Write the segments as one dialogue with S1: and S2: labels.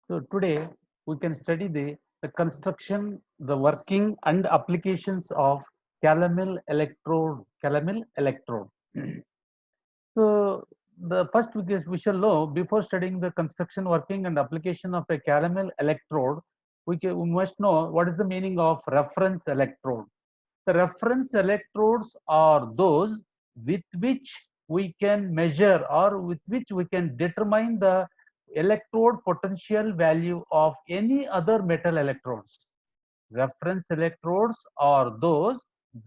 S1: So today we can study the construction, the working and applications of calomel electrode. Calomel electrode. So the first we shall know before studying the construction, working and application of a calomel electrode, we must know what is the meaning of reference electrode. The reference electrodes are those with which we can measure or with which we can determine the electrode potential value of any other metal electrodes. Reference electrodes are those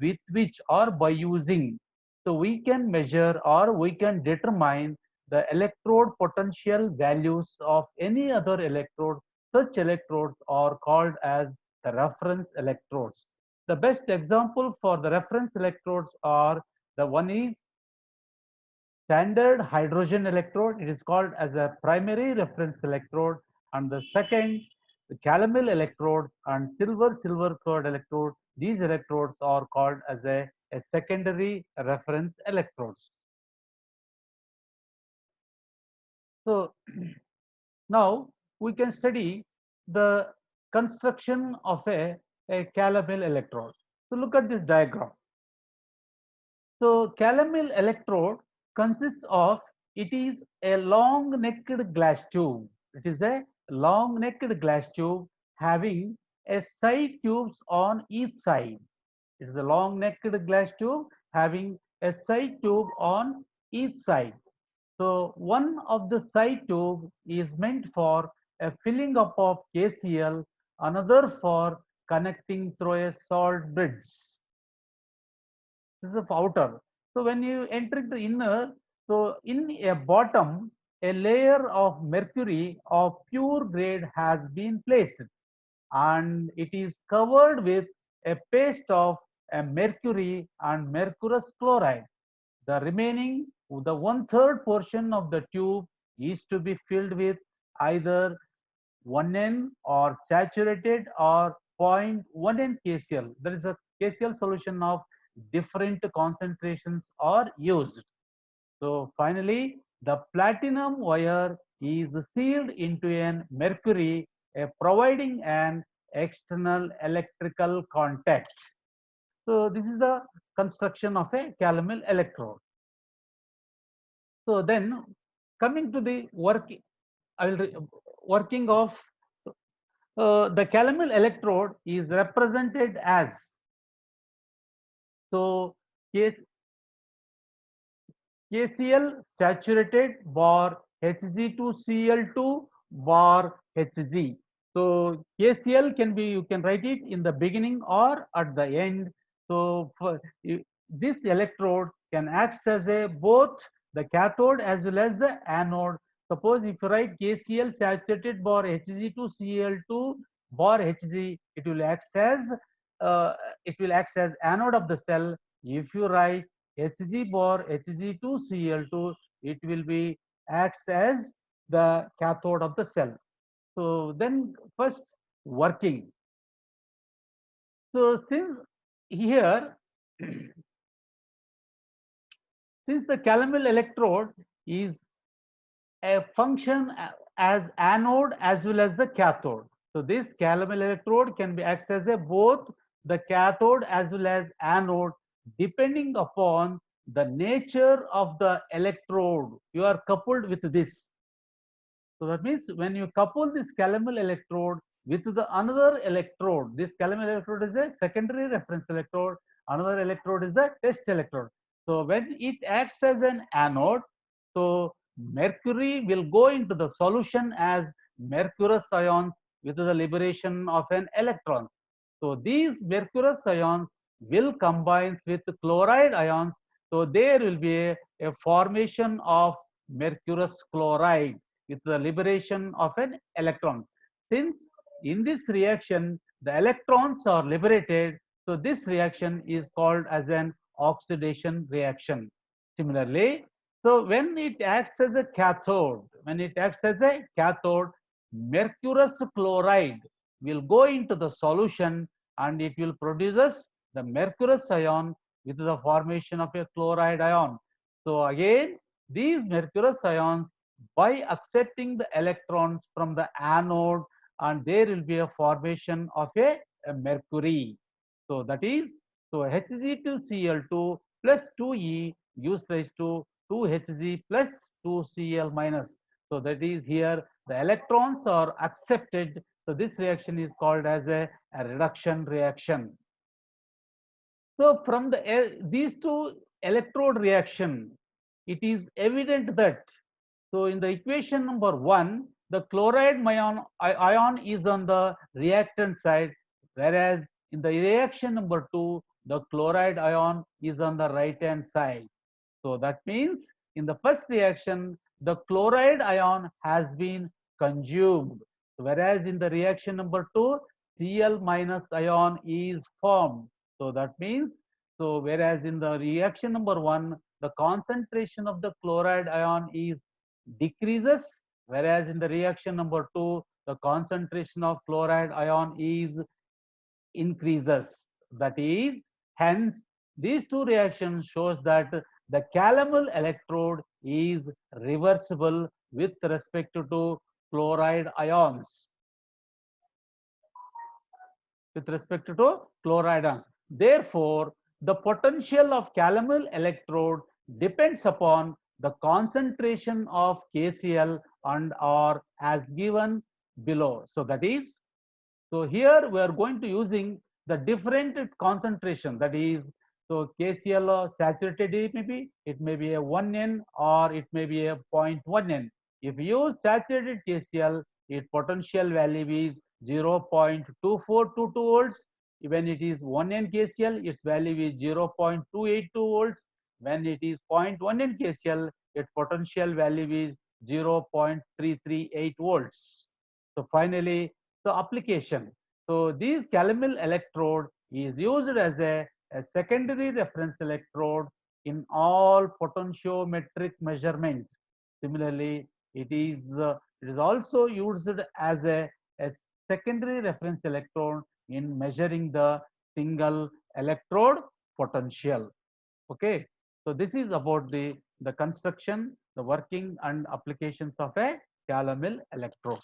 S1: with which or by using, so we can measure or we can determine the electrode potential values of any other electrode. Such electrodes are called as the reference electrodes. The best example for the reference electrodes are, the one is standard hydrogen electrode. It is called as a primary reference electrode, and the second, the calomel electrode and silver cord electrode. These electrodes are called as a secondary reference electrodes. So now we can study the construction of a calomel electrode. So look at this diagram. So calomel electrode consists of, it is a long necked glass tube. It is a long necked glass tube having a side tubes on each side. It is a long necked glass tube having a side tube on each side. So one of the side tube is meant for a filling up of KCl, another for connecting through a salt bridge. This is the outer. So when you enter the inner, so in a bottom, a layer of mercury of pure grade has been placed, and it is covered with a paste of a mercury and mercurous chloride. The remaining, the one-third portion of the tube is to be filled with either 1N or saturated or 0.1N KCl. There is a KCl solution of different concentrations are used. So finally, the platinum wire is sealed into an mercury, providing an external electrical contact. So this is the construction of a calomel electrode. So then coming to the working of the calomel electrode is represented as, so case KCl saturated bar Hg2Cl2 bar Hg. So KCl can be, you can write it in the beginning or at the end. So this electrode can act as a both the cathode as well as the anode. Suppose if you write KCl saturated bar Hg2Cl2 bar Hg, it will act as uh, anode of the cell. If you write Hg bar Hg2Cl2, it will be acts as the cathode of the cell. So then first working. So since here, since the calomel electrode is a function as anode as well as the cathode. So this calomel electrode can be acts as a both the cathode as well as anode, depending upon the nature of the electrode you are coupled with this. So that means when you couple this calomel electrode with the another electrode, this calomel electrode is a secondary reference electrode, another electrode is a test electrode. So when it acts as an anode, so mercury will go into the solution as mercurous ions with the liberation of an electron. So these mercurous ions will combine with chloride ions. So there will be a formation of mercurous chloride with the liberation of an electron. Since in this reaction the electrons are liberated, so this reaction is called as an oxidation reaction. Similarly, so when it acts as a cathode, mercurous chloride will go into the solution and it will produce the mercurous ion with the formation of a chloride ion. So again, these mercurous ions by accepting the electrons from the anode, and there will be a formation of a mercury. So that is, so Hg2Cl2 plus 2E gives rise to 2Hg plus 2Cl minus. So that is, here the electrons are accepted. So this reaction is called as a reduction reaction. So from these two electrode reaction, it is evident that, so in the equation number 1, the chloride ion is on the reactant side, whereas in the reaction number 2, the chloride ion is on the right hand side. So that means in the first reaction, the chloride ion has been consumed, whereas in the reaction number 2, Cl minus ion is formed. So that means, so whereas in the reaction number 1, the concentration of the chloride ion is decreases, whereas in the reaction number 2, the concentration of chloride ion is increases. That is, hence these two reactions shows that the calomel electrode is reversible with respect to chloride ions. With respect to chloride ions. Therefore, the potential of calomel electrode depends upon the concentration of KCl and or as given below. So that is, so here we are going to using the different concentration, that is, so KCl saturated, it may be a 1N or it may be a 0.1N. If you use saturated KCl, its potential value is 0.2422 volts. When it is 1N KCl, its value is 0.282 volts. When it is 0.1N KCl, its potential value is 0.338 volts. So finally, so application. So these calomel electrode is used as a secondary reference electrode in all potentiometric measurements. Similarly, it is also used as a secondary reference electrode in measuring the single electrode potential. Okay, so this is about the construction, the working and applications of a calomel electrode.